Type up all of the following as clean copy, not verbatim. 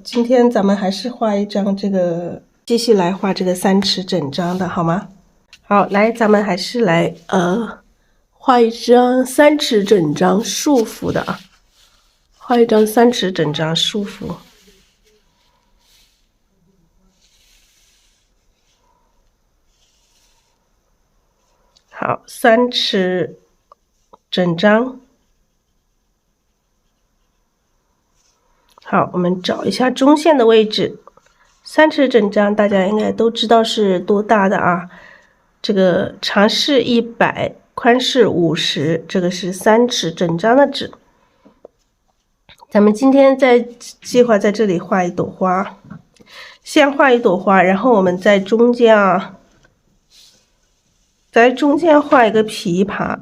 今天咱们还是画一张这个，继续来画这个3尺整张的好吗？好，来，咱们还是来画一张3尺整张束缚的啊，画一张3尺整张束缚。好，3尺整张。好，我们找一下中线的位置。3尺整张，大家应该都知道是多大的啊？这个长是100，宽是50，这个是3尺整张的纸。咱们今天计划在这里画一朵花，先画一朵花，然后我们在中间啊，在中间画一个琵琶，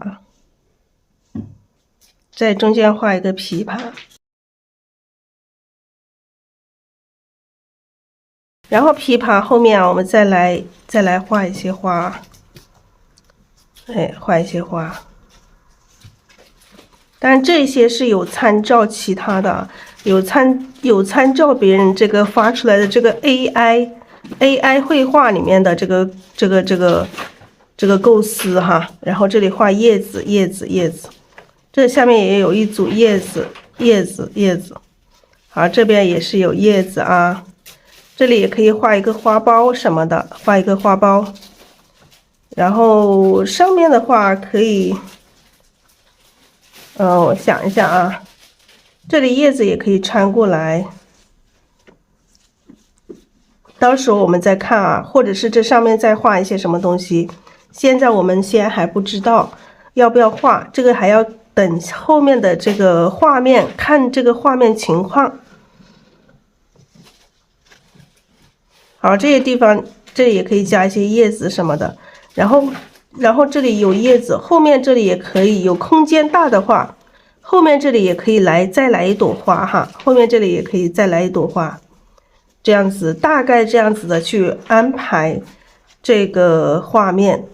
在中间画一个琵琶。然后琵琶后面啊，我们再来画一些花，画一些花。当然这些是有参照其他的，有参照别人这个发出来的这个 AI 绘画里面的这个构思哈。然后这里画叶子，这下面也有一组叶子。好，这边也是有叶子啊。这里也可以画一个花苞什么的，画一个花苞。然后上面的话可以，我想一下啊，这里叶子也可以穿过来，到时候我们再看啊，或者是这上面再画一些什么东西。现在我们先还不知道要不要画，这个还要等后面的这个画面，看这个画面情况。好，这些地方这里也可以加一些叶子什么的，然后这里有叶子，后面这里也可以，有空间大的话，后面这里也可以再来一朵花哈，后面这里也可以再来一朵花，这样子大概这样子的去安排这个画面，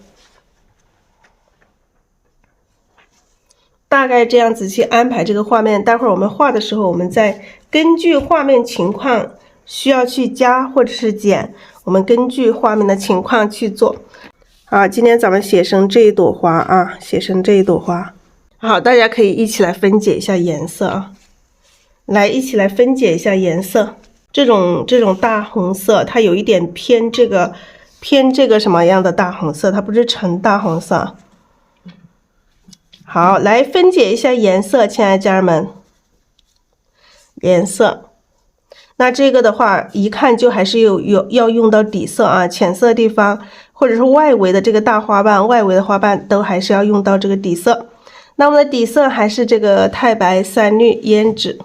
大概这样子去安排这个画面。待会儿我们画的时候，我们再根据画面情况。需要去加或者是减，我们根据画面的情况去做。好，今天咱们写成这一朵花啊，写成这一朵花。好，大家可以一起来分解一下颜色啊，一起来分解一下颜色。这种大红色，它有一点偏这个什么样的大红色，它不是纯大红色。好，来分解一下颜色，亲爱的家人们，颜色。那这个的话，一看就还是要用到底色啊，浅色的地方，或者是外围的这个大花瓣，外围的花瓣都还是要用到这个底色。那我们的底色还是这个太白、三绿、胭脂。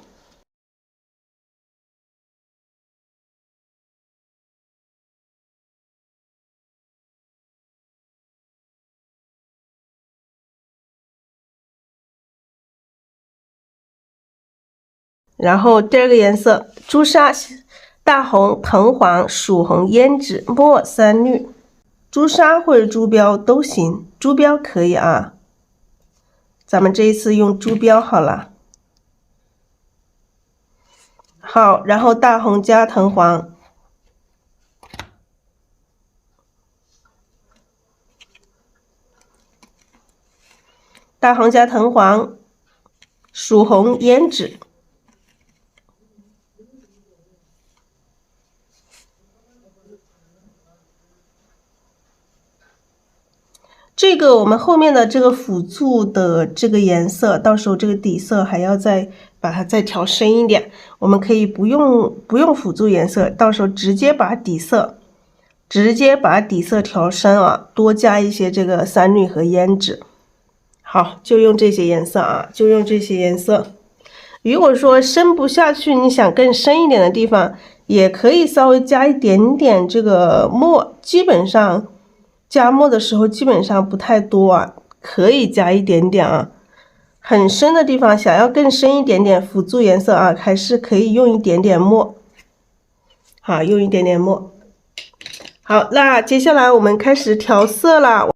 然后第二个颜色，朱砂、大红、藤黄、曙红、胭脂、墨、三绿，朱砂或者朱标都行，朱标可以啊。咱们这一次用朱标好了。好，然后大红加藤黄，大红加藤黄，曙红、胭脂。这个我们后面的这个辅助的这个颜色，到时候这个底色还要再把它再调深一点。我们可以不用辅助颜色，到时候直接把底色调深啊，多加一些这个三绿和胭脂。好，就用这些颜色啊，就用这些颜色。如果说深不下去，你想更深一点的地方，也可以稍微加一点点这个墨，基本上。加墨的时候基本上不太多啊，可以加一点点啊。很深的地方想要更深一点点辅助颜色啊，还是可以用一点点墨。好，用一点点墨。好，那接下来我们开始调色啦。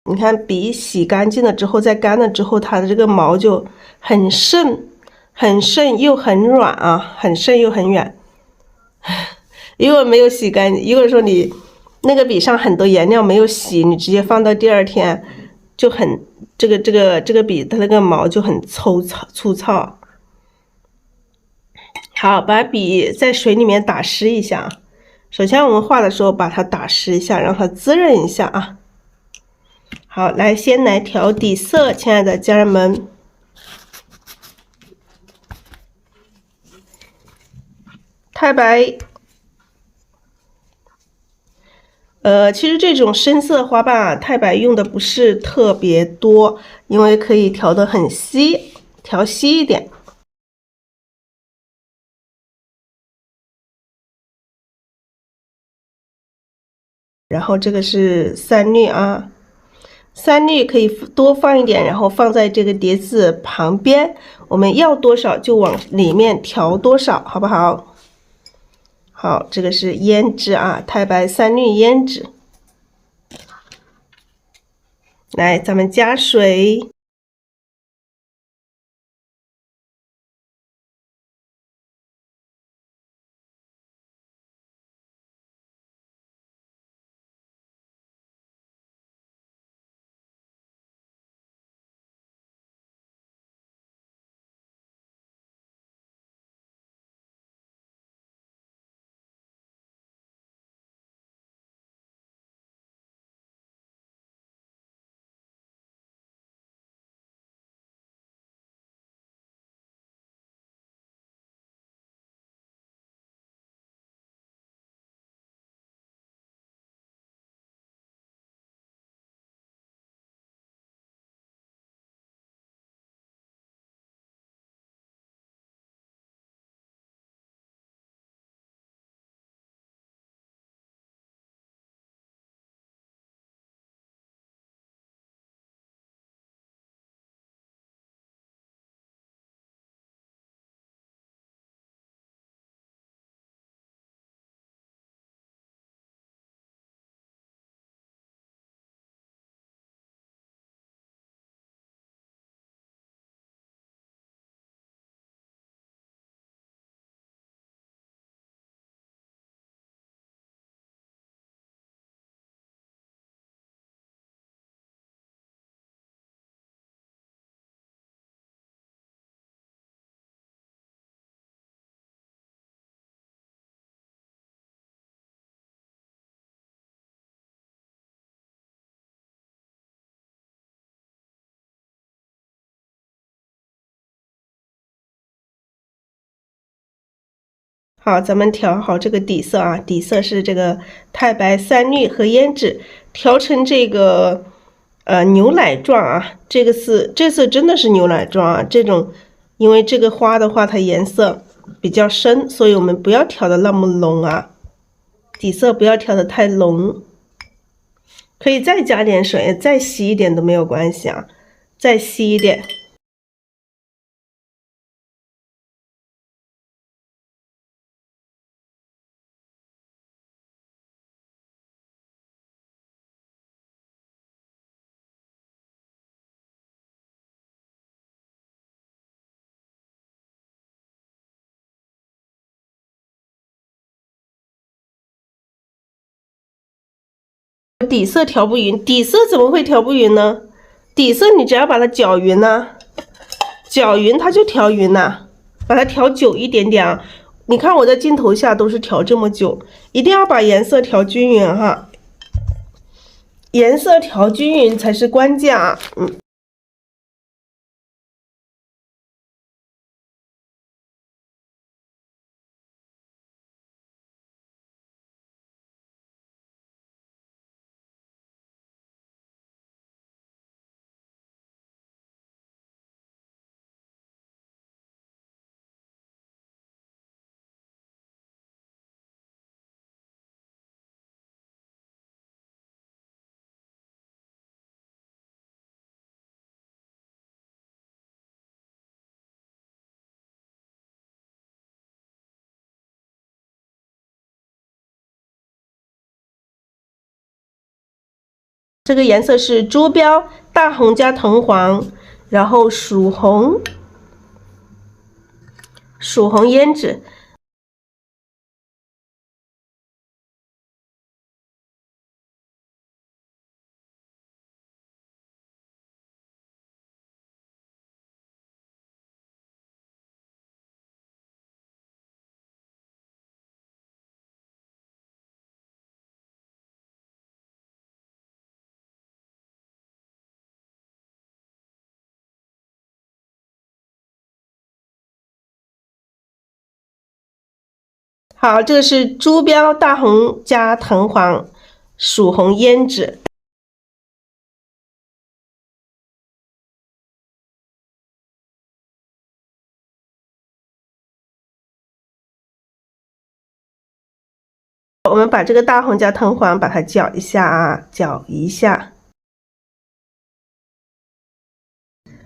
你看笔洗干净了之后，再干了之后，它的这个毛就很顺，很顺又很软啊，很顺又很软。如果没有洗干净，如果说你那个笔上很多颜料没有洗，你直接放到第二天，就很这个笔它那个毛就很粗糙。好，把笔在水里面打湿一下。首先我们画的时候把它打湿一下，让它滋润一下啊。好，先来调底色，亲爱的家人们。太白，其实这种深色花瓣啊，太白用的不是特别多，因为可以调得很稀，调稀一点。然后这个是三绿啊，三绿可以多放一点，然后放在这个碟子旁边，我们要多少就往里面调多少，好不好？好，这个是胭脂啊，太白三绿胭脂。来，咱们加水。好，咱们调好这个底色啊，底色是这个太白、三绿和胭脂，调成这个牛奶状啊。这次真的是牛奶状啊，这种因为这个花的话它颜色比较深，所以我们不要调的那么浓啊，底色不要调的太浓，可以再加点水，再稀一点都没有关系啊，再稀一点。底色调不匀，底色怎么会调不匀呢？底色你只要把它搅匀呐，搅匀它就调匀呐，把它调久一点点啊。你看我在镜头下都是调这么久，一定要把颜色调均匀哈，颜色调均匀才是关键啊。这个颜色是珠标大红加藤黄，然后曙红。曙红胭脂。好，这个是珠标大红加藤黄曙红胭脂。我们把这个大红加藤黄把它搅一下啊，搅一下。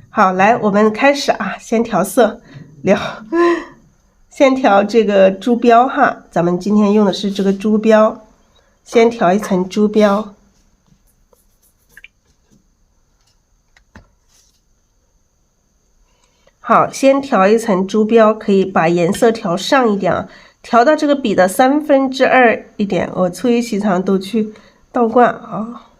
好，来，我们开始啊，先调色，先调这个珠标哈，咱们今天用的是这个珠标，先调一层珠标。好，先调一层珠标，可以把颜色调上一点啊，调到这个笔的2/3一点，我粗于其长都去倒灌啊。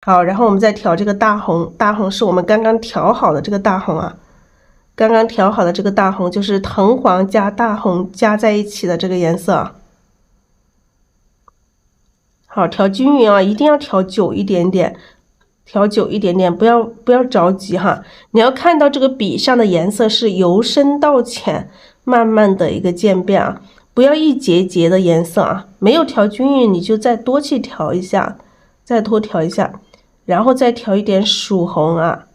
好，然后我们再调这个大红，大红是我们刚刚调好的这个大红啊，刚刚调好的这个大红就是藤黄加大红加在一起的这个颜色。好，调均匀啊，一定要调久一点点，调久一点点，不要着急哈。你要看到这个笔上的颜色是由深到浅，慢慢的一个渐变啊，不要一节节的颜色啊，没有调均匀你就再多去调一下，再多调一下。然后再调一点曙红啊，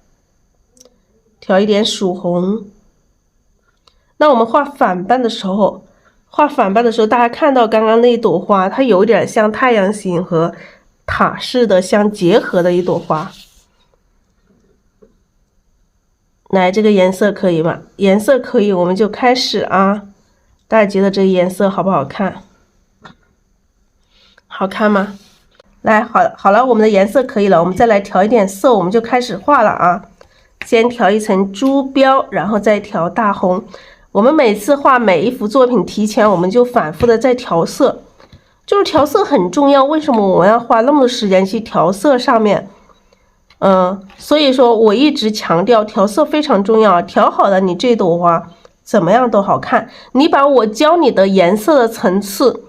调一点曙红。那我们画反半的时候，大家看到刚刚那一朵花，它有点像太阳形和塔式的相结合的一朵花。来，这个颜色可以吗？颜色可以，我们就开始啊。大家觉得这个颜色好不好看？好看吗？来，好了，我们的颜色可以了，我们再来调一点色，我们就开始画了啊。先调一层珠标，然后再调大红。我们每次画每一幅作品，提前我们就反复的在调色，就是调色很重要。为什么我们要花那么多时间去调色上面？所以说我一直强调调色非常重要，调好了你这朵花怎么样都好看。你把我教你的颜色的层次，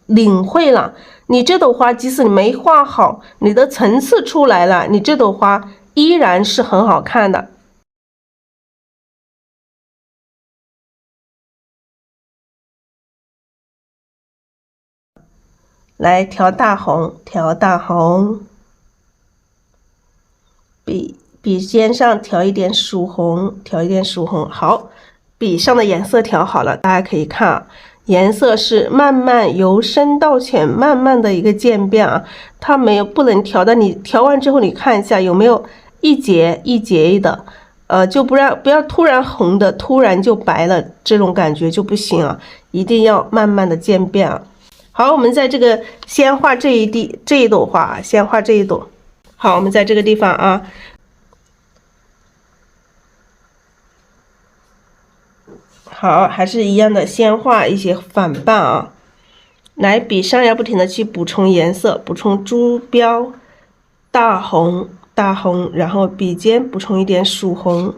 领会了，你这朵花即使你没画好，你的层次出来了，你这朵花依然是很好看的。来调大红，笔尖上调一点曙红，好，笔上的颜色调好了，大家可以看啊。颜色是慢慢由深到浅，慢慢的一个渐变啊，它不能调的，你调完之后你看一下有没有一节一节的，就不要突然红的，突然就白了，这种感觉就不行啊，一定要慢慢的渐变啊。好，我们在这个先画这一朵花，先画这一朵。好，我们在这个地方啊。好，还是一样的，先画一些反半啊。来，笔上要不停的去补充颜色，补充珠标、大红，然后笔尖补充一点曙红。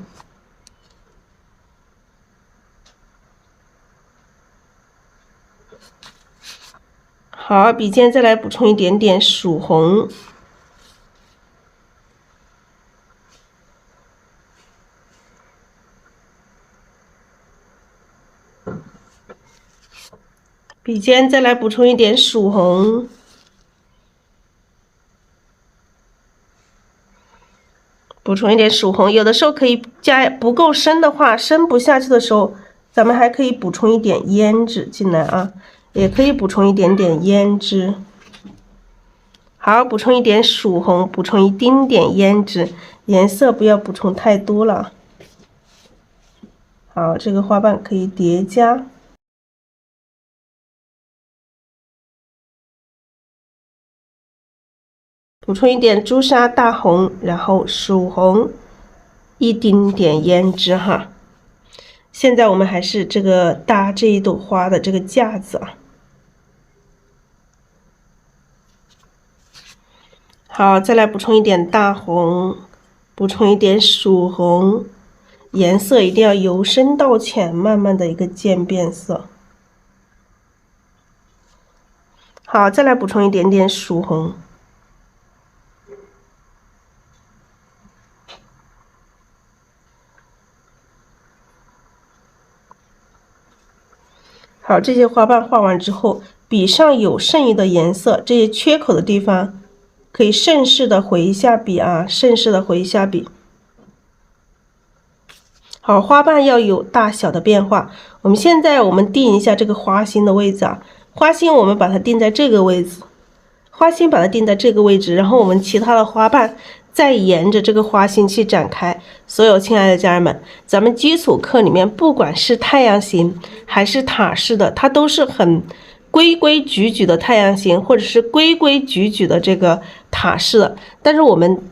好，笔尖再来补充一点点曙红。笔尖再来补充一点曙红，有的时候可以加不够深的话，深不下去的时候，咱们还可以补充一点胭脂进来啊，也可以补充一点点胭脂。好，补充一点曙红，补充一丁点胭脂，颜色不要补充太多了。好，这个花瓣可以叠加。补充一点朱砂大红，然后曙红，一丁点胭脂哈。现在我们还是这个搭这一朵花的这个架子啊。好，再来补充一点大红，补充一点曙红，颜色一定要由深到浅，慢慢的一个渐变色。好，再来补充一点点曙红。好，这些花瓣画完之后，笔上有剩余的颜色，这些缺口的地方。可以顺势的回一下笔啊，顺势的回一下笔。好，花瓣要有大小的变化。我们现在定一下这个花心的位置啊，花心我们把它定在这个位置，花心把它定在这个位置，然后我们其他的花瓣再沿着这个花心去展开。所有亲爱的家人们，咱们基础课里面不管是太阳形还是塔式的，它都是很规规矩矩的太阳形，或者是规规矩矩的这个塔式的，但是我们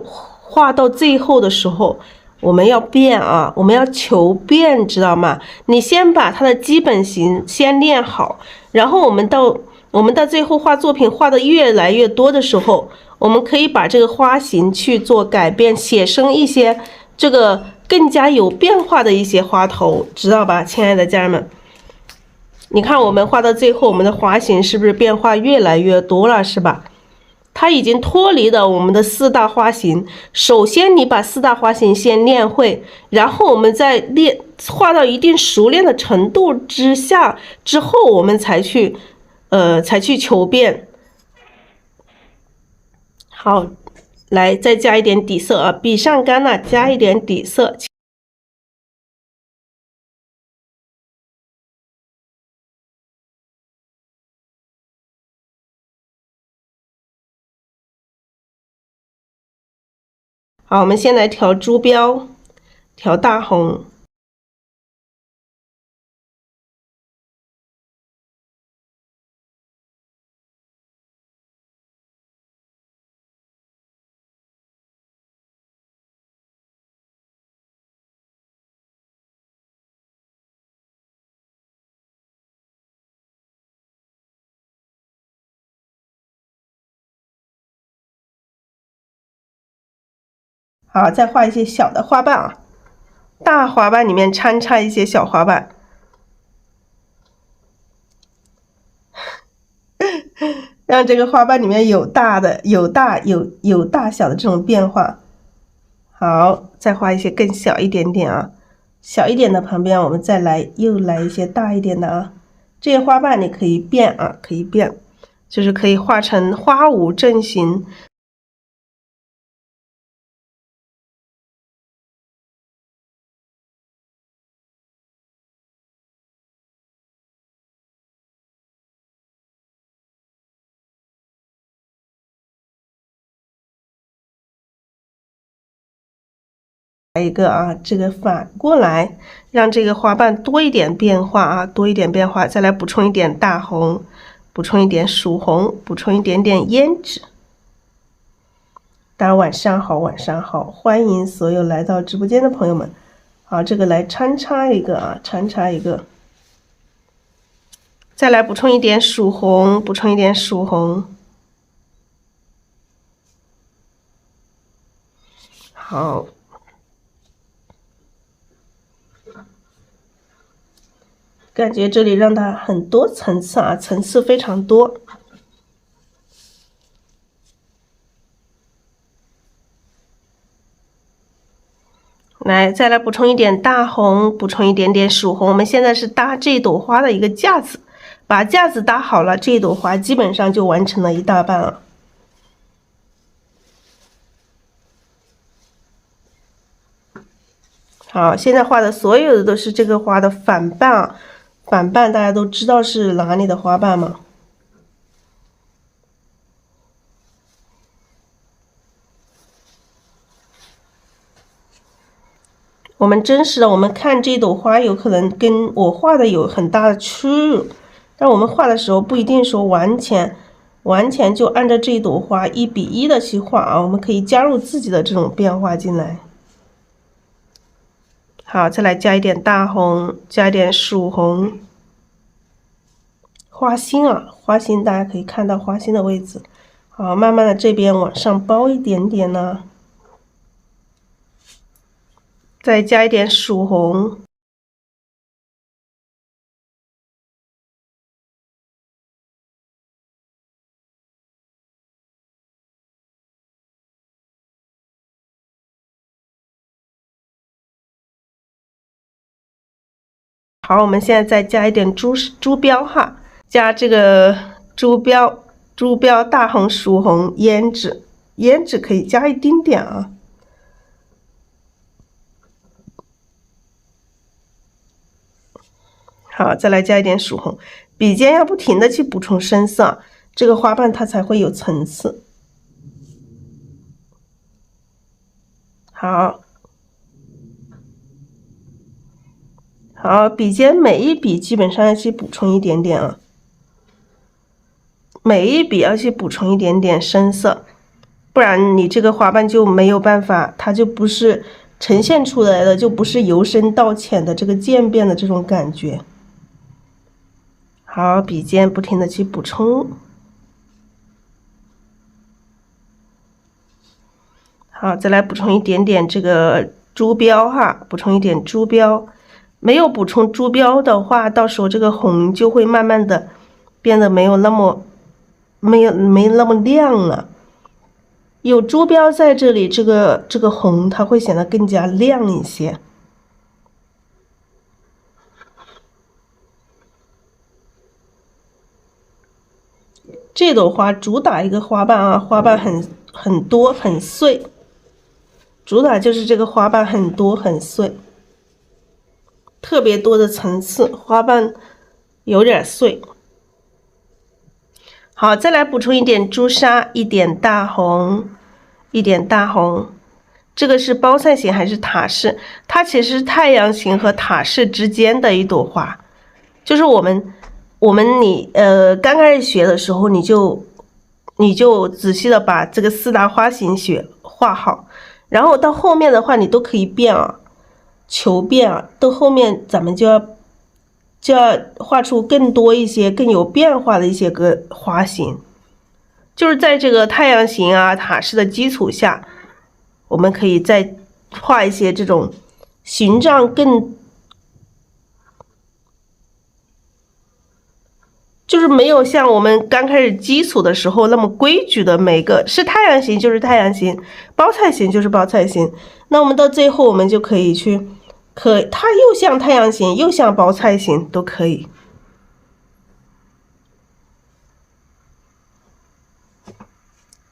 画到最后的时候，我们要变啊，我们要求变，知道吗？你先把它的基本型先练好，然后我们到最后画作品画的越来越多的时候，我们可以把这个花型去做改变，写生一些这个更加有变化的一些花头，知道吧，亲爱的家人们？你看我们画到最后，我们的花型是不是变化越来越多了，是吧？它已经脱离了我们的4大花型。首先你把4大花型先练会，然后我们再画到一定熟练的程度之后，我们才去求变。好，来再加一点底色啊，笔上干了，加一点底色。好，我们先来调珠标，调大红。好，再画一些小的花瓣啊，大花瓣里面掺插一些小花瓣，让这个花瓣里面有大小的这种变化。好，再画一些更小一点点啊，小一点的旁边我们又来一些大一点的啊。这些花瓣你可以变啊，可以变，就是可以画成花无正形。一个啊，这个反过来让这个花瓣多一点变化啊，多一点变化，再来补充一点大红，补充一点曙红，补充一点点胭脂。大家晚上好，晚上好，欢迎所有来到直播间的朋友们。好，这个来穿插一个啊，穿插一个，再来补充一点曙红，补充一点曙红。好。感觉这里让它很多层次啊，层次非常多。来，再来补充一点大红，补充一点点曙红。我们现在是搭这朵花的一个架子，把架子搭好了，这朵花基本上就完成了一大半了。好，现在画的所有的都是这个花的反瓣啊。反瓣大家都知道是哪里的花瓣吗？我们真实的，我们看这朵花有可能跟我画的有很大的出入，但我们画的时候不一定说完全就按照这一朵花1:1的去画啊，我们可以加入自己的这种变化进来。好，再来加一点大红，加一点曙红，花心啊，花心大家可以看到花心的位置。好，慢慢的这边往上包一点点呢。再加一点曙红，好，我们现在再加一点珠标哈，加这个珠标大红、曙红、胭脂可以加一丁点啊。好，再来加一点曙红，笔尖要不停的去补充深色，这个花瓣它才会有层次。好，笔尖每一笔基本上要去补充一点点啊，每一笔要去补充一点点深色，不然你这个花瓣就没有办法，它就不是呈现出来的，就不是由深到浅的这个渐变的这种感觉。好，笔尖不停的去补充。好，再来补充一点点这个珠标哈，补充一点珠标。没有补充珠标的话，到时候这个红就会慢慢的变得没那么亮了。有珠标在这里，这个红它会显得更加亮一些。这朵花主打一个花瓣啊，花瓣很多很碎，主打就是这个花瓣很多很碎，特别多的层次，花瓣有点碎。好，再来补充一点朱砂，一点大红，这个是包菜型还是塔式？它其实是太阳型和塔式之间的一朵花，就是你刚开始学的时候，你就仔细的把这个4大花型画好，然后到后面的话你都可以变啊，求变啊，到后面咱们就要画出更多一些更有变化的一些个花型，就是在这个太阳型啊塔式的基础下，我们可以再画一些这种形状就是没有像我们刚开始基础的时候那么规矩的，每个是太阳型就是太阳型，包菜型就是包菜型。那我们到最后我们就可以它又像太阳型又像包菜型都可以。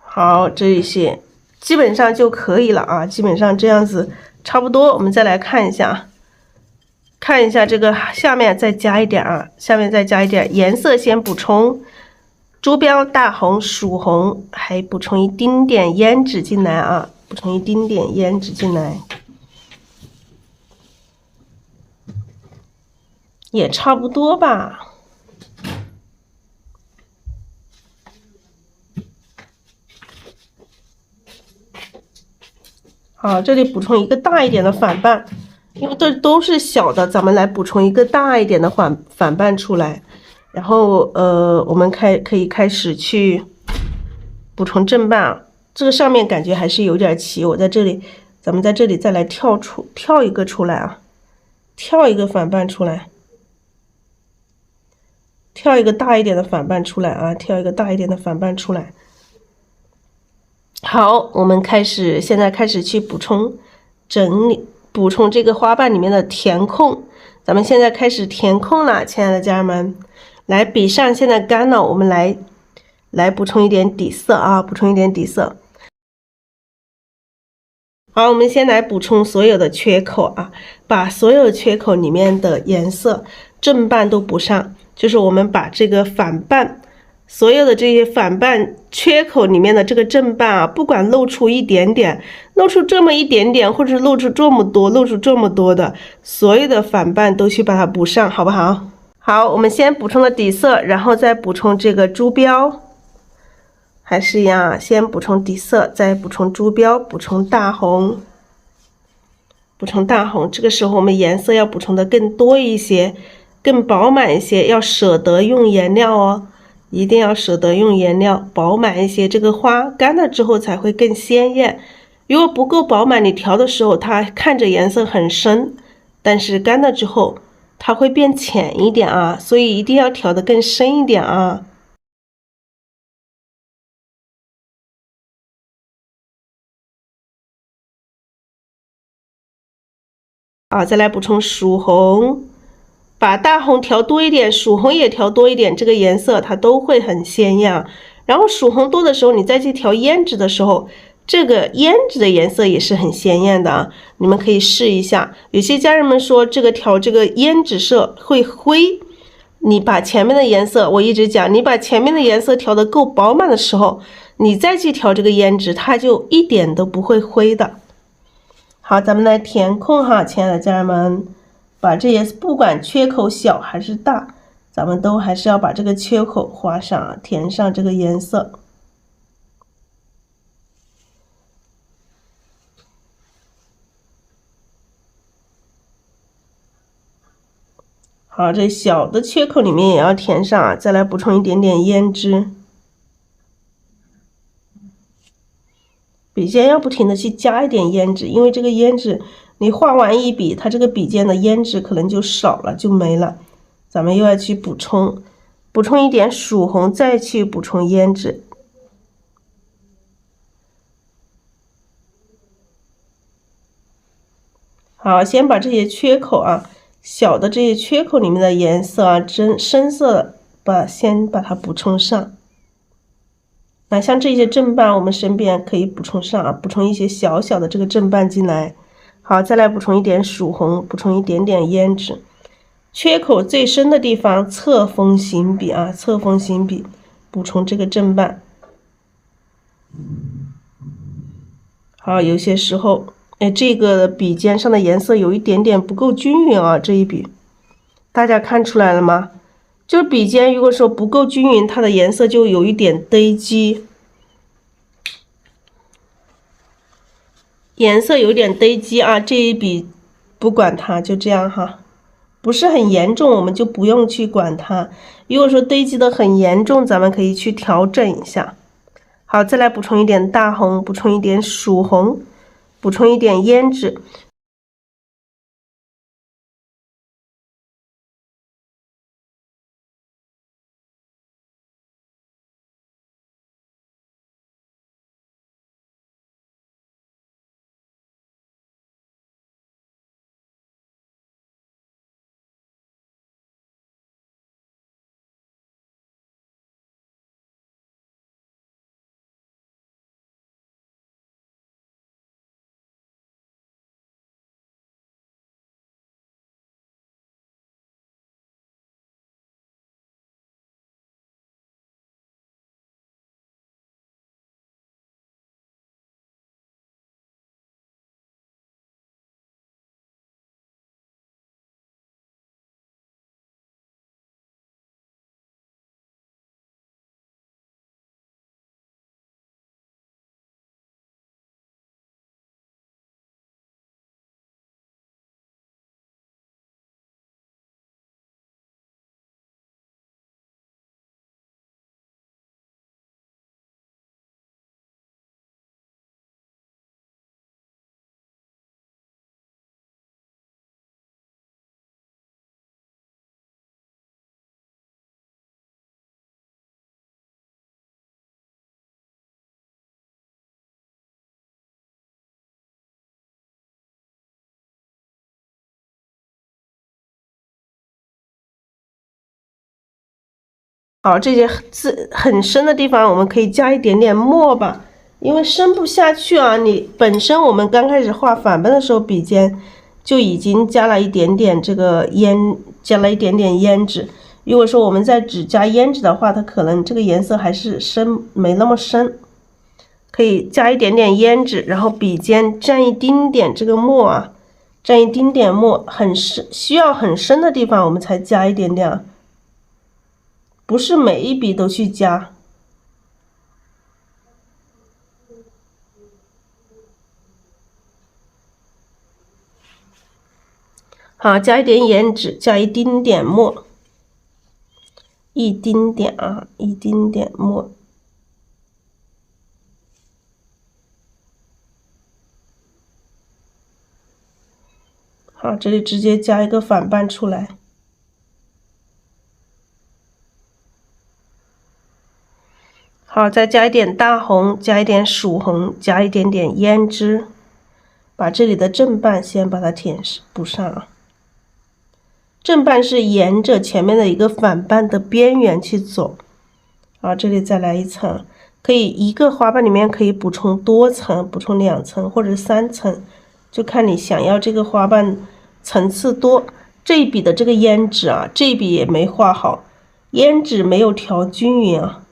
好，这一些基本上就可以了啊，基本上这样子差不多。我们再来看一下这个下面再加一点啊，下面再加一点颜色，先补充珠标大红、曙红，还补充一丁点胭脂进来啊，补充一丁点胭脂进来，也差不多吧。好，这里补充一个大一点的反瓣。因为这都是小的，咱们来补充一个大一点的反瓣出来，然后我们可以开始去补充正瓣啊。这个上面感觉还是有点齐，咱们在这里再来跳一个出来啊，跳一个反瓣出来，跳一个大一点的反瓣出来啊，跳一个大一点的反瓣出来。好，我们现在开始去补充这个花瓣里面的填空，咱们现在开始填空了，亲爱的家人们，来笔上现在干了，我们来补充一点底色啊，补充一点底色。好，我们先来补充所有的缺口啊，把所有缺口里面的颜色正瓣都补上，就是我们把这个反瓣所有的这些反半缺口里面的这个正半啊，不管露出一点点，露出这么一点点，或者是露出这么多，露出这么多的，所有的反半都去把它补上，好不好？好，我们先补充了底色，然后再补充这个珠标，还是一样啊，先补充底色，再补充珠标，补充大红，补充大红。这个时候我们颜色要补充的更多一些，更饱满一些，要舍得用颜料哦。一定要舍得用颜料，饱满一些，这个花干了之后才会更鲜艳。如果不够饱满，你调的时候它看着颜色很深，但是干了之后它会变浅一点啊，所以一定要调得更深一点啊。好，再来补充曙红，把大红调多一点，曙红也调多一点，这个颜色它都会很鲜艳。然后曙红多的时候，你再去调胭脂的时候，这个胭脂的颜色也是很鲜艳的啊。你们可以试一下。有些家人们说这个调这个胭脂色会灰，你把前面的颜色，我一直讲，你把前面的颜色调得够饱满的时候，你再去调这个胭脂，它就一点都不会灰的。好，咱们来填空哈，亲爱的家人们。把这些不管缺口小还是大，咱们都还是要把这个缺口画上啊，填上这个颜色。好，这小的缺口里面也要填上啊，再来补充一点点胭脂。笔尖要不停的去加一点胭脂，因为这个胭脂你画完一笔，它这个笔尖的胭脂可能就少了，就没了。咱们又要去补充一点曙红，再去补充胭脂。好，先把这些缺口啊，小的这些缺口里面的颜色啊，深色先把它补充上。那像这些正半，我们身边可以补充上啊，补充一些小小的这个正半进来。好，再来补充一点曙红，补充一点点胭脂。缺口最深的地方，侧锋行笔啊，侧锋行笔，补充这个正半。好，有些时候，这个笔尖上的颜色有一点点不够均匀啊，这一笔，大家看出来了吗？就是笔尖如果说不够均匀，它的颜色就有一点堆积。颜色有点堆积啊，这一笔不管它，就这样哈，不是很严重，我们就不用去管它。如果说堆积的很严重，咱们可以去调整一下。好，再来补充一点大红，补充一点曙红，补充一点胭脂。好，这些字很深的地方，我们可以加一点点墨吧，因为深不下去啊。你本身我们刚开始画反半的时候，笔尖就已经加了一点点这个加了一点点胭脂。如果说我们在只加胭脂的话，它可能这个颜色还是深，没那么深。可以加一点点胭脂，然后笔尖蘸一丁点这个墨啊，蘸一丁点墨，很深，需要很深的地方我们才加一点点，不是每一笔都去加。好，加一点胭脂，加一丁点墨，一丁点啊，一丁点墨。好，这里直接加一个反瓣出来。好，再加一点大红，加一点曙红，加一点点胭脂，把这里的正瓣先把它补上啊。正瓣是沿着前面的一个反瓣的边缘去走。好，这里再来一层，可以一个花瓣里面可以补充多层，补充2层或者3层，就看你想要这个花瓣层次多。这一笔的这个胭脂啊，这一笔也没画好，胭脂没有调均匀啊。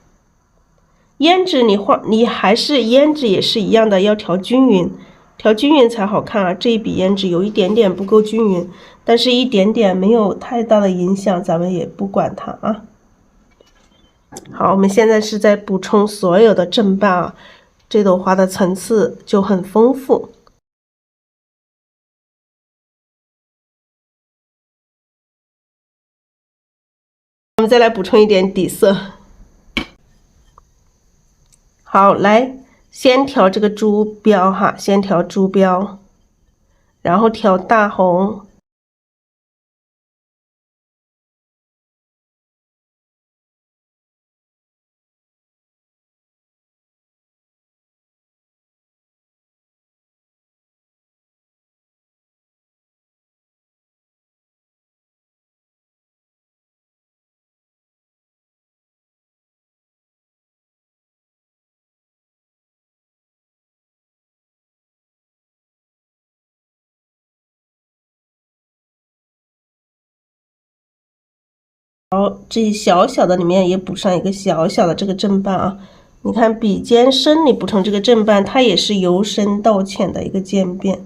胭脂你还是胭脂也是一样的，要调均匀，调均匀才好看啊。这一笔胭脂有一点点不够均匀，但是一点点没有太大的影响，咱们也不管它啊。好，我们现在是在补充所有的正瓣啊，这朵花的层次就很丰富。我们再来补充一点底色。好，来先调这个珠标哈，先调珠标，然后调大红。好，这小小的里面也补上一个小小的这个正瓣啊。你看笔尖深里补充这个正瓣，它也是由深到浅的一个渐变。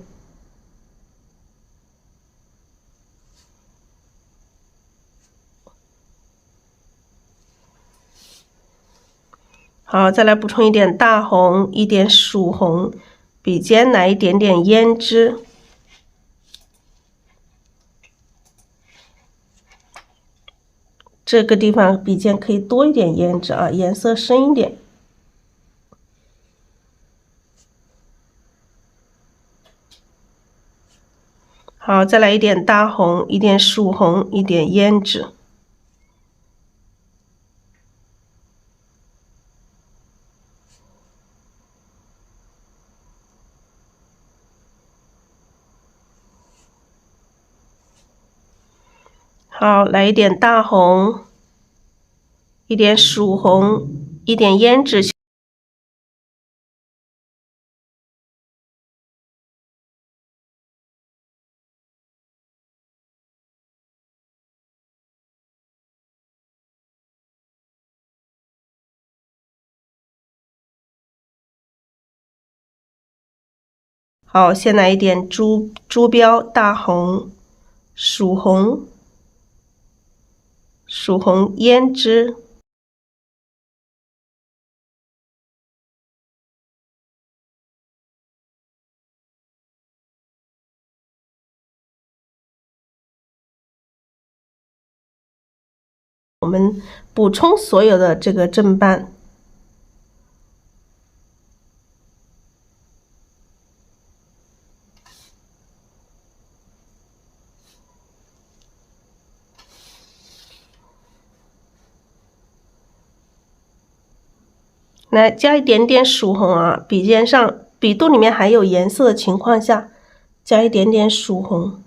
好，再来补充一点大红，一点曙红，笔尖来一点点胭脂。这个地方笔尖可以多一点胭脂啊，颜色深一点。好，再来一点大红，一点曙红，一点胭脂。好，来一点大红，一点曙红，一点胭脂。好，先来一点珠标大红，曙红，胭脂。我们补充所有的这个正瓣。来加一点点曙红啊，笔尖上笔肚里面还有颜色的情况下，加一点点曙红。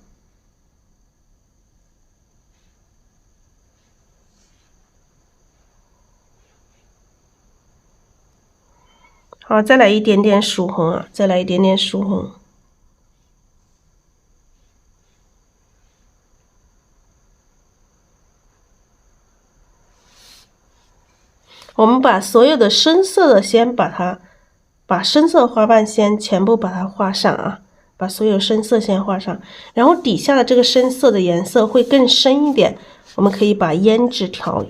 好，再来一点点曙红啊，再来一点点曙红。把所有的深色的先把深色花瓣先全部把它画上啊，把所有深色先画上，然后底下的这个深色的颜色会更深一点，我们可以把胭脂调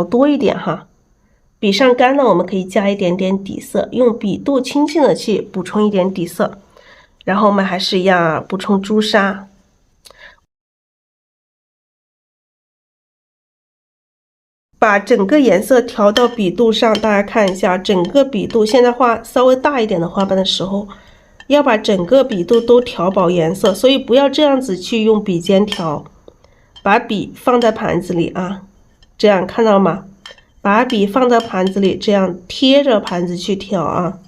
多一点哈。笔上干了，我们可以加一点点底色，用笔肚轻轻的去补充一点底色，然后我们还是一样啊，补充朱砂。把整个颜色调到笔肚上，大家看一下，整个笔肚现在画稍微大一点的花瓣的时候，要把整个笔肚都调饱颜色，所以不要这样子去用笔尖调，把笔放在盘子里啊，这样看到吗？把笔放在盘子里，这样贴着盘子去调啊，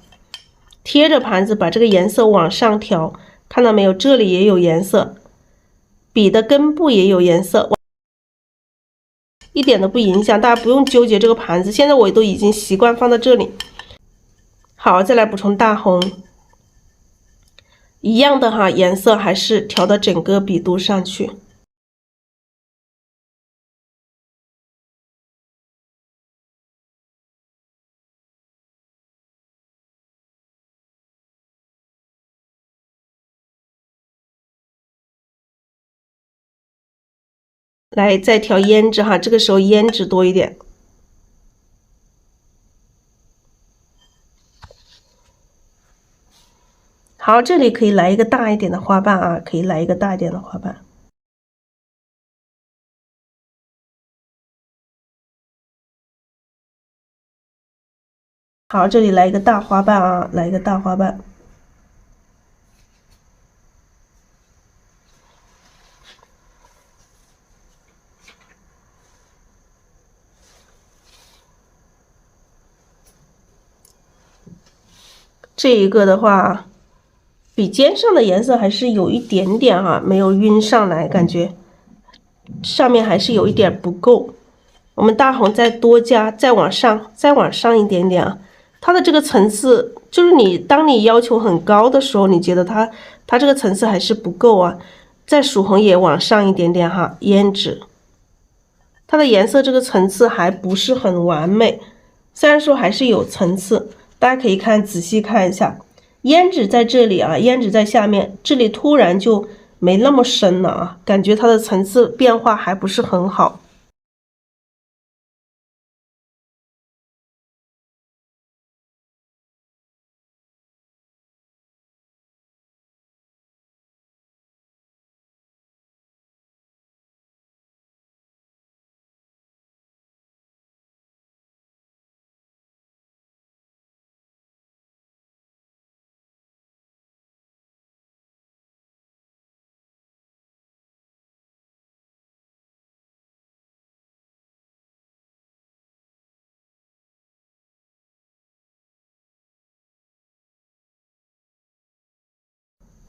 贴着盘子把这个颜色往上调，看到没有？这里也有颜色，笔的根部也有颜色。一点都不影响，大家不用纠结这个盘子。现在我都已经习惯放到这里。好，再来补充大红，一样的哈，颜色还是调到整个笔肚上去。来，再调胭脂哈，这个时候胭脂多一点。好，这里可以来一个大一点的花瓣啊，可以来一个大一点的花瓣。好，这里来一个大花瓣啊，来一个大花瓣。这一个的话，笔尖上的颜色还是有一点点哈，没有晕上来，感觉上面还是有一点不够。我们大红再多加，再往上一点点啊。它的这个层次，就是当你要求很高的时候，你觉得它这个层次还是不够啊。再曙红也往上一点点哈，胭脂，它的颜色这个层次还不是很完美，虽然说还是有层次。大家可以仔细看一下，胭脂在这里啊，胭脂在下面，这里突然就没那么深了啊，感觉它的层次变化还不是很好。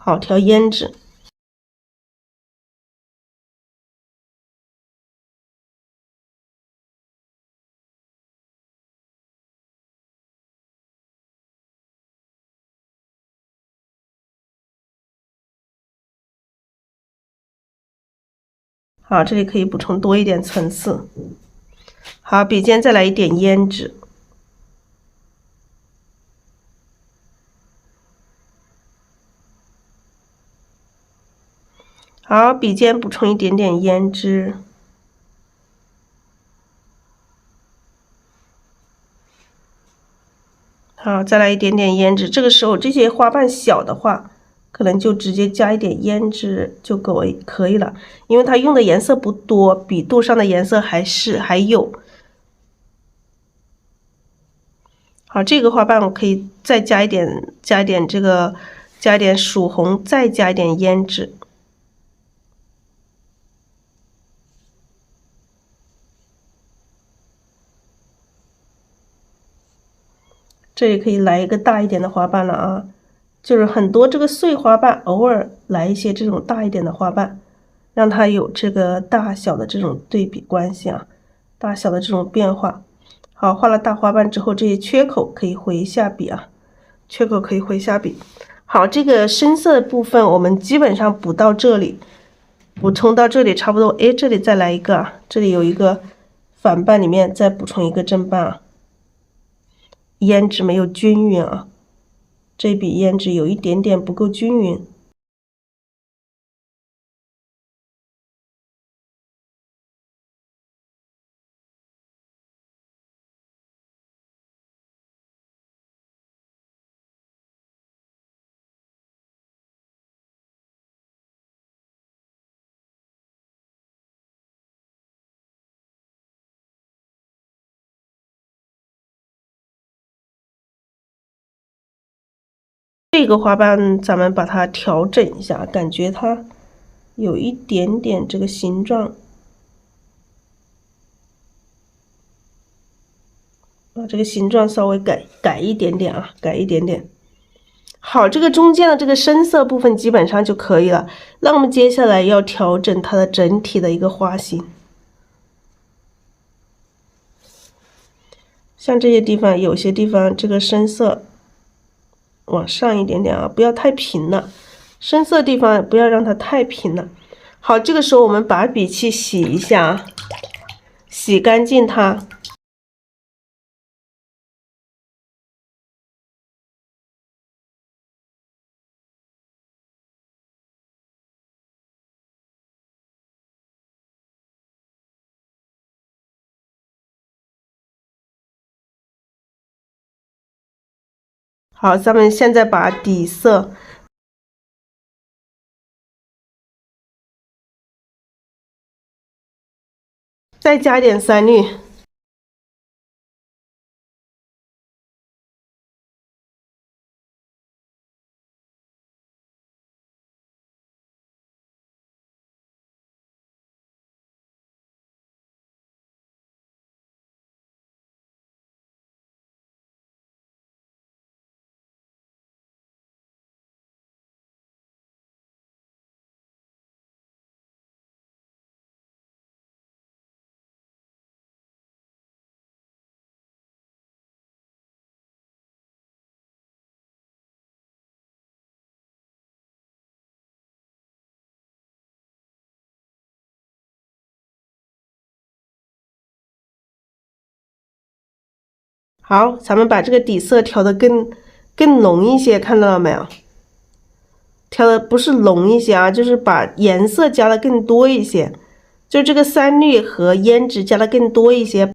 好，调胭脂。好，这里可以补充多一点层次。好，笔尖再来一点胭脂。好，笔尖补充一点点胭脂。好，再来一点点胭脂。这个时候，这些花瓣小的话，可能就直接加一点胭脂就可以了，因为它用的颜色不多，笔肚上的颜色还有。好，这个花瓣我可以再加一点曙红，再加一点胭脂。这里可以来一个大一点的花瓣了啊，就是很多这个碎花瓣，偶尔来一些这种大一点的花瓣，让它有这个大小的这种对比关系啊，大小的这种变化。好，画了大花瓣之后，这些缺口可以回一下笔啊，缺口可以回一下笔。好，这个深色的部分我们基本上补到这里，补充到这里差不多。哎，这里再来一个，这里有一个反半里面再补充一个正半啊，胭脂没有均匀啊，这笔胭脂有一点点不够均匀。这个花瓣咱们把它调整一下，感觉它有一点点这个形状，把这个形状稍微改一点点啊，改一点点。好，这个中间的这个深色部分基本上就可以了。那我们接下来要调整它的整体的一个花型，像这些地方，有些地方这个深色往上一点点啊，不要太平了。深色地方不要让它太平了。好，这个时候我们把笔器洗一下啊，洗干净它。好，咱们现在把底色再加点3绿。好，咱们把这个底色调得更浓一些，看到了没有？调的不是浓一些啊，就是把颜色加的更多一些，就这个3绿和胭脂加的更多一些。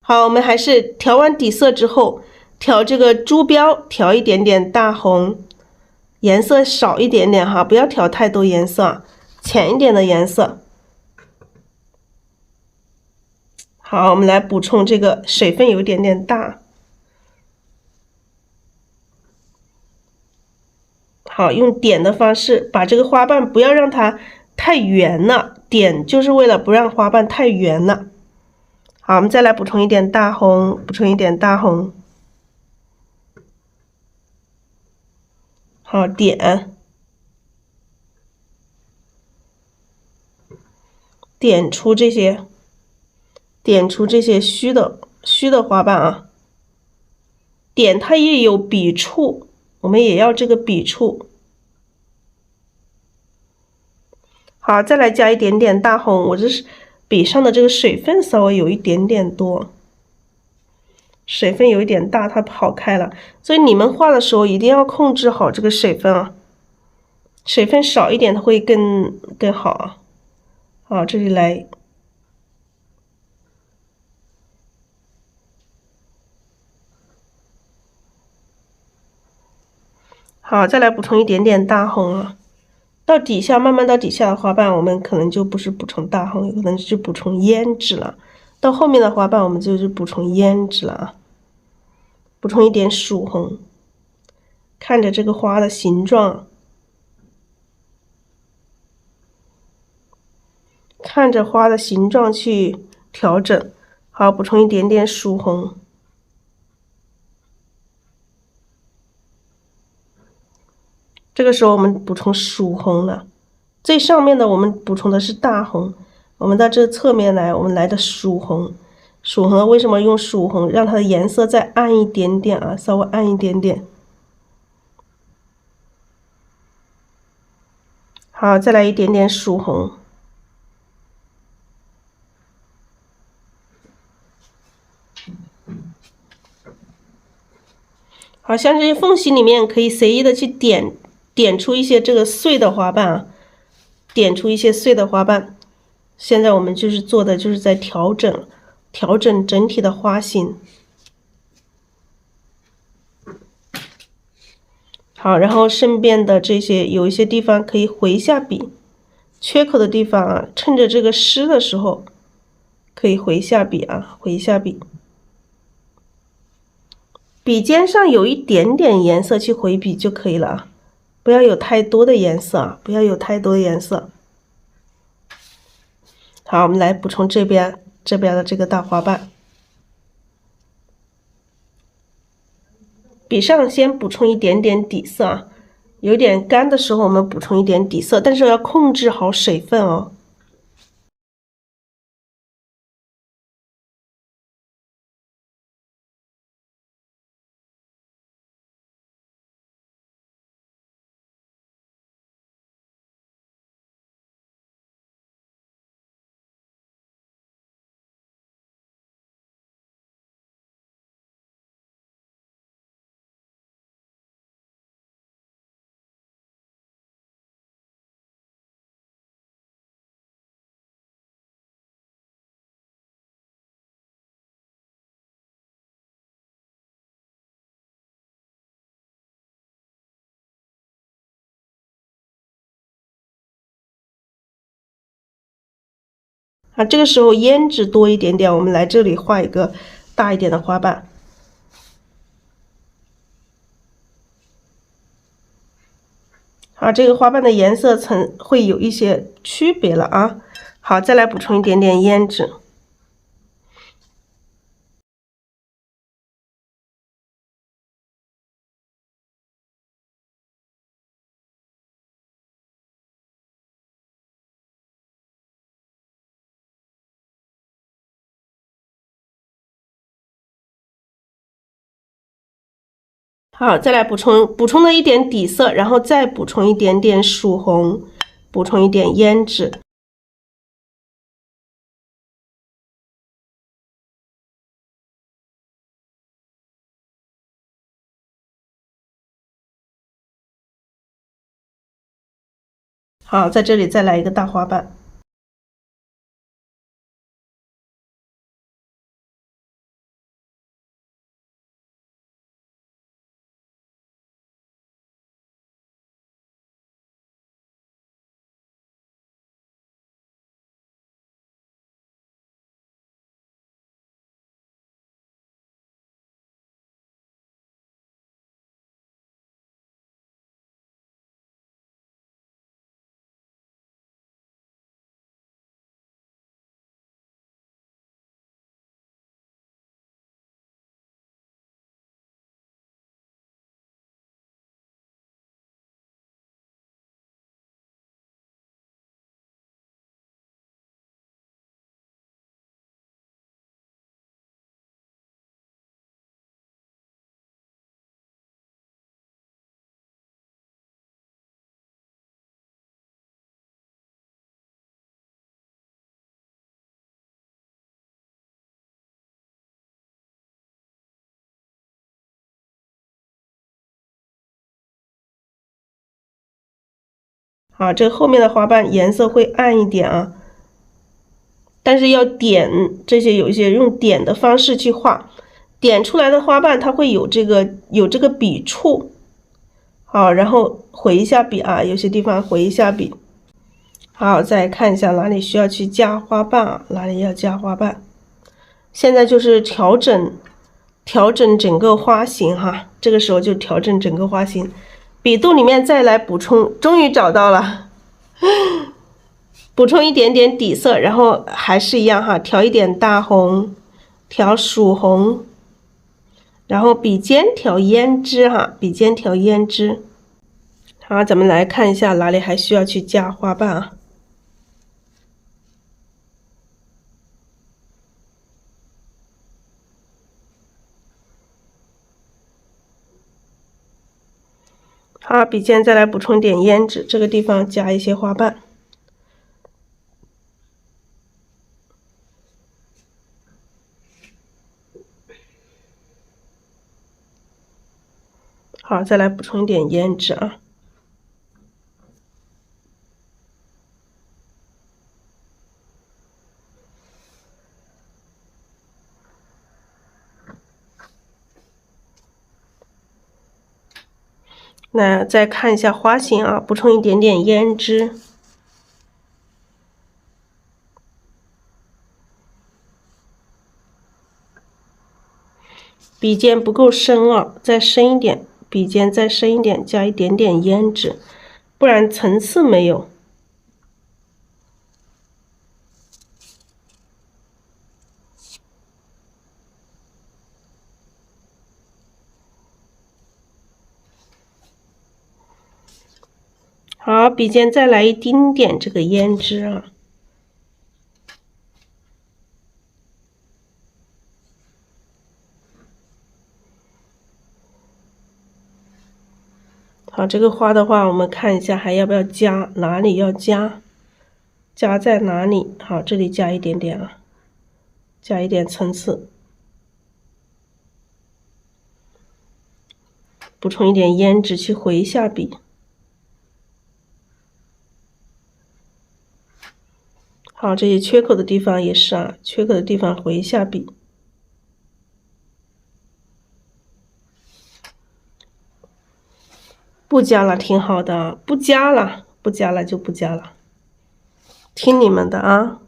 好，我们还是调完底色之后，调这个珠标，调一点点大红，颜色少一点点哈，不要调太多颜色，浅一点的颜色。好，我们来补充这个水分有一点点大。好，用点的方式把这个花瓣不要让它太圆了，点就是为了不让花瓣太圆了。好，我们再来补充一点大红，补充一点大红。好，点出这些虚的花瓣啊。点它也有笔触，我们也要这个笔触。好，再来加一点点大红，我这是笔上的这个水分稍微有一点点多，水分有一点大，它跑开了。所以你们画的时候一定要控制好这个水分啊，水分少一点它会更好啊。好，这里来。好，再来补充一点点大红啊。到底下，慢慢到底下的花瓣，我们可能就不是补充大红，有可能是补充胭脂了。到后面的花瓣，我们就是补充胭脂了啊。补充一点曙红，看着这个花的形状，看着花的形状去调整。好，补充一点点曙红。这个时候我们补充曙红了，最上面的我们补充的是大红，我们到这侧面来，我们来的曙红。曙红为什么用曙红？让它的颜色再暗一点点啊，稍微暗一点点。好，再来一点点曙红。好，像这些缝隙里面可以随意的去点出一些这个碎的花瓣啊，点出一些碎的花瓣。现在我们就是做的就是在调整整体的花型。好，然后顺便的这些有一些地方可以回一下笔，缺口的地方啊，趁着这个湿的时候可以回一下笔啊，回一下笔。笔尖上有一点点颜色去回笔就可以了啊，不要有太多的颜色啊，不要有太多的颜色。好，我们来补充这边的这个大花瓣。笔上先补充一点点底色啊，有点干的时候我们补充一点底色，但是要控制好水分哦。啊，这个时候胭脂多一点点，我们来这里画一个大一点的花瓣。好，这个花瓣的颜色层会有一些区别了啊。好，再来补充一点点胭脂。好，再来补充了一点底色，然后再补充一点点曙红，补充一点胭脂。好，在这里再来一个大花瓣。好，这后面的花瓣颜色会暗一点啊，但是要点这些，有一些用点的方式去画，点出来的花瓣它会有这个笔触。好，然后回一下笔啊，有些地方回一下笔。好，再看一下哪里需要去加花瓣啊，哪里要加花瓣。现在就是调整调整整个花型哈，这个时候就调整整个花型。笔肚里面再来补充，终于找到了，补充一点点底色，然后还是一样哈，调一点大红，调曙红，然后笔尖调胭脂哈，笔尖调胭脂。好，咱们来看一下哪里还需要去加花瓣啊。好，笔尖再来补充点胭脂，这个地方加一些花瓣。好，再来补充一点胭脂啊。那再看一下花型啊，补充一点点胭脂。笔尖不够深啊，再深一点，笔尖再深一点，加一点点胭脂，不然层次没有。好，笔尖再来一丁点这个胭脂啊。好，这个花的话，我们看一下还要不要加，哪里要加，加在哪里？好，这里加一点点啊，加一点层次，补充一点胭脂去回一下笔。好，这些缺口的地方也是啊，缺口的地方回一下笔。不加了，挺好的，不加了，不加了就不加了，听你们的啊。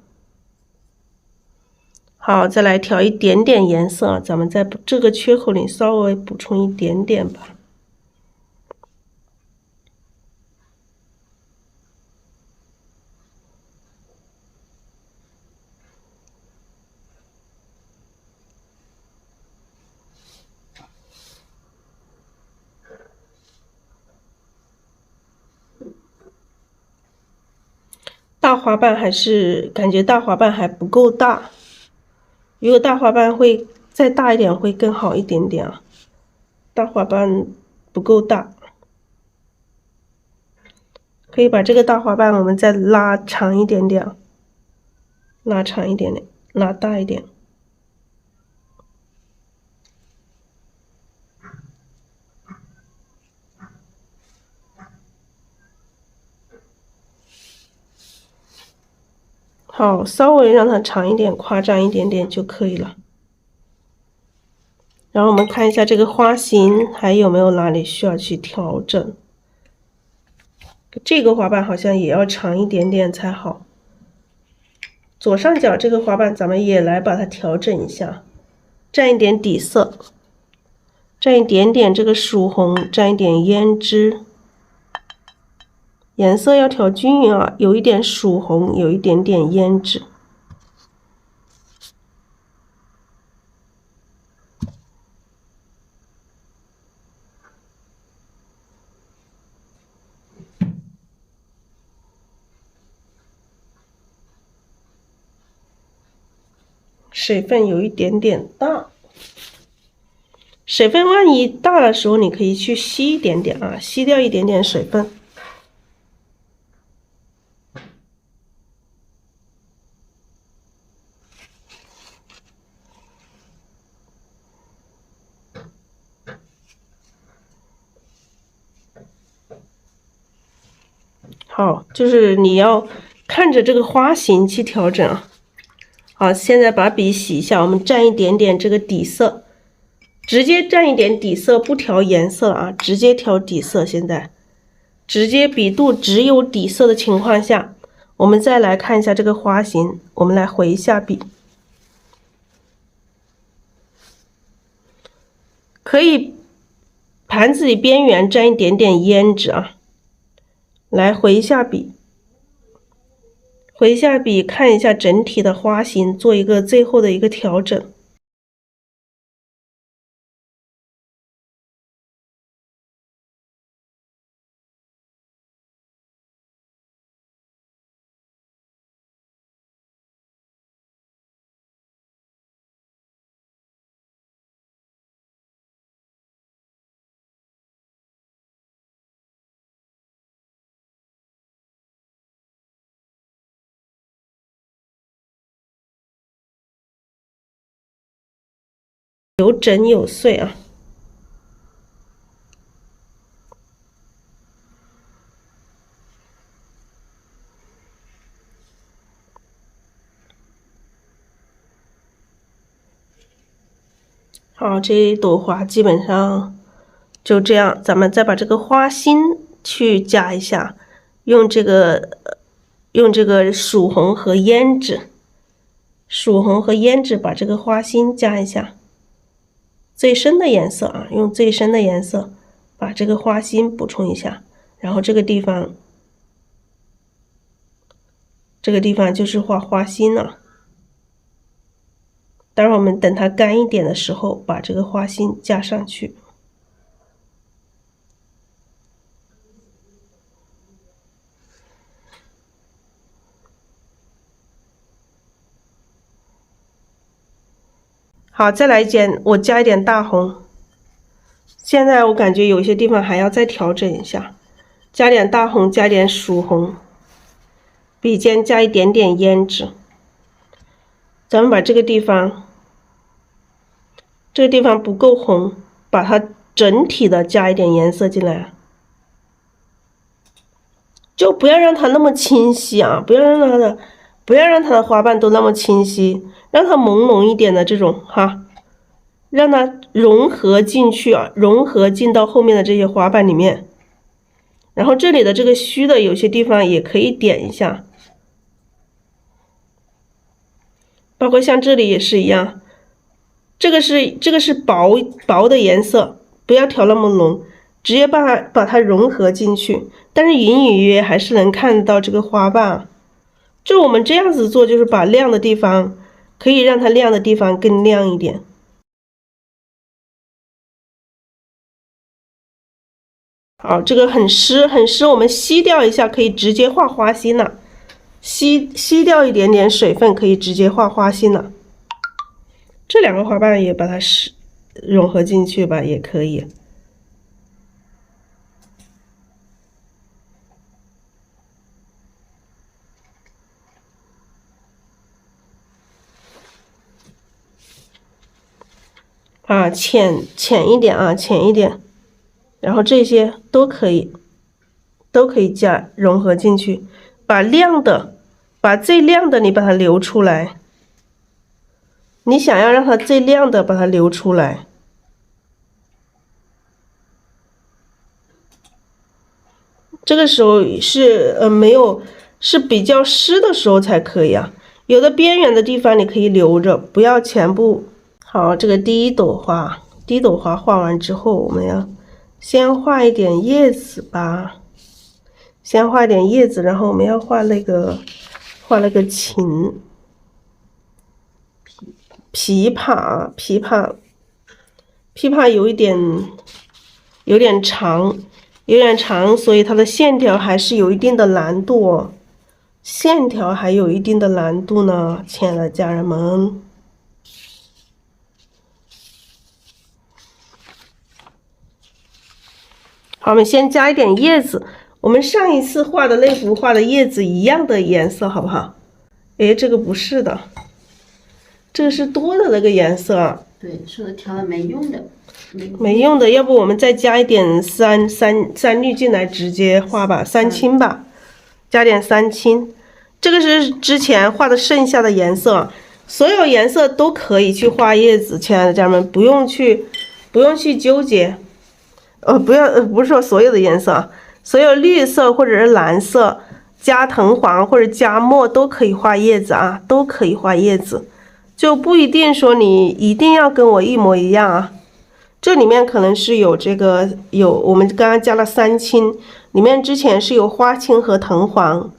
好，再来调一点点颜色，咱们在这个缺口里稍微补充一点点吧。大花瓣还是感觉大花瓣还不够大，如果大花瓣会再大一点会更好一点点啊。大花瓣不够大，可以把这个大花瓣我们再拉长一点点，拉长一点点，拉大一点。好，稍微让它长一点，夸张一点点就可以了。然后我们看一下这个花型还有没有哪里需要去调整。这个花瓣好像也要长一点点才好。左上角这个花瓣咱们也来把它调整一下，蘸一点底色，蘸一点点这个曙红，蘸一点胭脂。颜色要调均匀啊，有一点曙红，有一点点胭脂。水分有一点点大，水分万一大的时候，你可以去吸一点点啊，吸掉一点点水分。好，就是你要看着这个花型去调整啊。好，现在把笔洗一下，我们蘸一点点这个底色，直接蘸一点底色，不调颜色啊，直接调底色。现在直接笔肚只有底色的情况下，我们再来看一下这个花型，我们来回一下笔。可以盘子里边缘沾一点点胭脂啊，来回一下笔，回一下笔，看一下整体的花型，做一个最后的一个调整。有整有碎啊。好，这一朵花基本上就这样，咱们再把这个花心去加一下，用这个曙红和胭脂，把这个花心加一下，最深的颜色啊，用最深的颜色把这个花心补充一下，然后这个地方就是画花心了。待会儿我们等它干一点的时候，把这个花心加上去。好，再来我加一点大红。现在我感觉有些地方还要再调整一下，加点大红，加点曙红，笔尖加一点点胭脂。咱们把这个地方不够红，把它整体的加一点颜色进来，就不要让它那么清晰啊，不要让它的花瓣都那么清晰，让它朦胧一点的这种哈，让它融合进去啊，融合进到后面的这些花瓣里面。然后这里的这个虚的有些地方也可以点一下。包括像这里也是一样，这个是薄的颜色，不要调那么浓，直接把它融合进去，但是隐隐约约还是能看到这个花瓣。就我们这样子做，就是把亮的地方可以让它亮的地方更亮一点。好，这个很湿，我们吸掉一下，可以直接画花心了。吸掉一点点水分，可以直接画花心了。这两个花瓣也把它融合进去吧，也可以。啊，浅一点啊，浅一点。然后这些都可以融合进去，把最亮的你把它留出来。你想要让它最亮的把它留出来。这个时候是比较湿的时候才可以啊。有的边缘的地方你可以留着，不要全部。好，这个第一朵花画完之后，我们要先画一点叶子吧。先画一点叶子，然后我们要画那个琴。琵琶有点长，所以它的线条还是有一定的难度哦。线条还有一定的难度呢，亲爱的家人们。好，我们先加一点叶子，我们上一次画的那幅画的叶子一样的颜色，好不好？哎，这个不是的。这个是多的那个颜色啊，对，说的调的没用的，没用的，要不我们再加一点三绿进来直接画吧，三青吧，加点三青。这个是之前画的剩下的颜色，所有颜色都可以去画叶子，亲爱的家人们，不用去纠结。不是说所有的颜色，所有绿色或者是蓝色加藤黄或者加墨都可以画叶子啊，都可以画叶子。就不一定说你一定要跟我一模一样啊，这里面可能是有这个我们刚刚加了3青，里面之前是有花青和藤黄，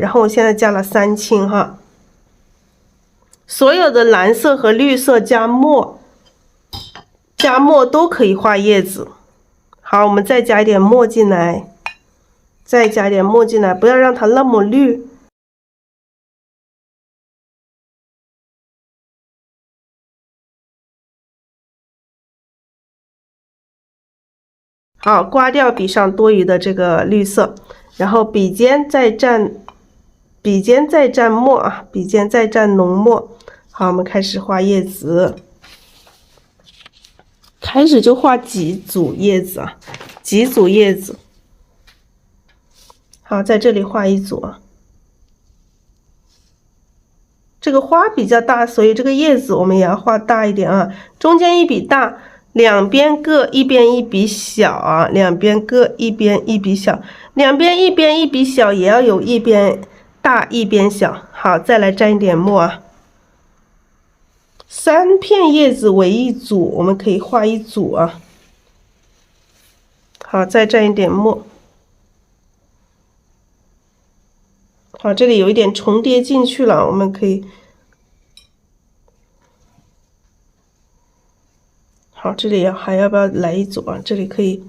然后我现在加了3青哈。所有的蓝色和绿色加墨都可以画叶子。好，我们再加一点墨进来，不要让它那么绿。好，刮掉笔上多余的这个绿色，然后笔尖再蘸墨啊，笔尖再蘸浓墨。好，我们开始画叶子，开始就画几组叶子啊，好，在这里画一组啊。这个花比较大，所以这个叶子我们也要画大一点啊，中间一笔大。两边各一边一笔小啊，两边一边一笔小，也要有一边大一边小。好，再来蘸一点墨啊。3片叶子为一组，我们可以画一组啊。好，再蘸一点墨。好，这里有一点重叠进去了，我们可以。好，这里还要不要来一组啊？这里可以。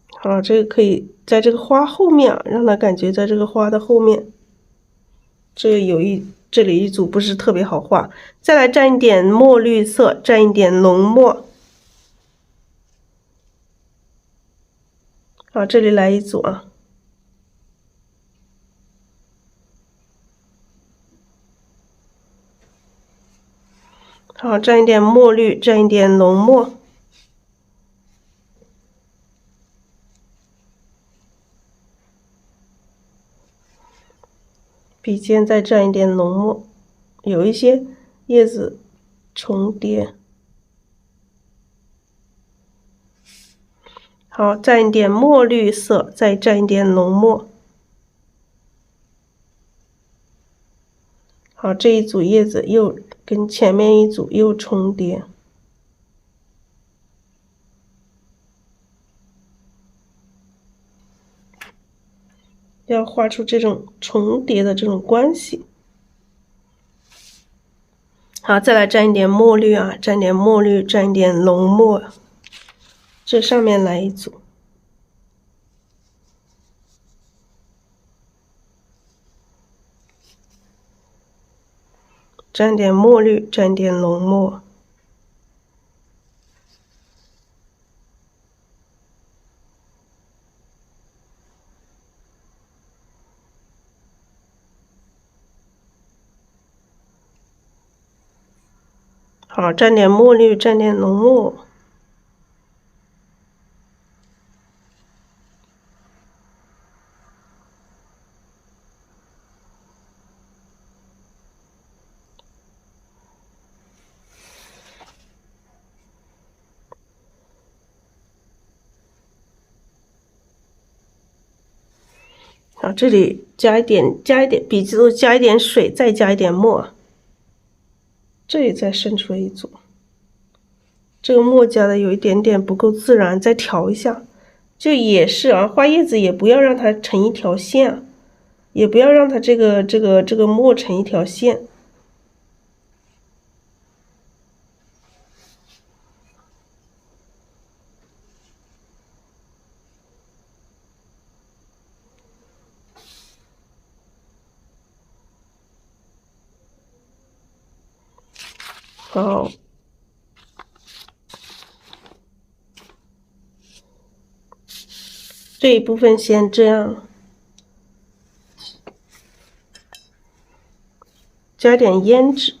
好，这个可以在这个花后面啊，让它感觉在这个花的后面。这里一组不是特别好画，再来蘸一点墨绿色，蘸一点浓墨。好，这里来一组啊。好，蘸一点墨绿，蘸一点浓墨。笔尖再蘸一点浓墨，有一些叶子重叠。好，蘸一点墨绿色，再蘸一点浓墨。好，这一组叶子又跟前面一组又重叠。要画出这种重叠的这种关系。好，再来蘸一点墨绿啊，蘸一点浓墨，这上面来一组。蘸点墨绿，蘸点浓墨。好，蘸点墨绿，蘸点浓墨。好，这里加一点，笔记都加一点水，再加一点墨。这里再渗出一组，这个墨加的有一点点不够自然，再调一下。就也是啊，画叶子也不要让它成一条线啊，也不要让它这个墨成一条线。好，这一部分先这样，加点胭脂。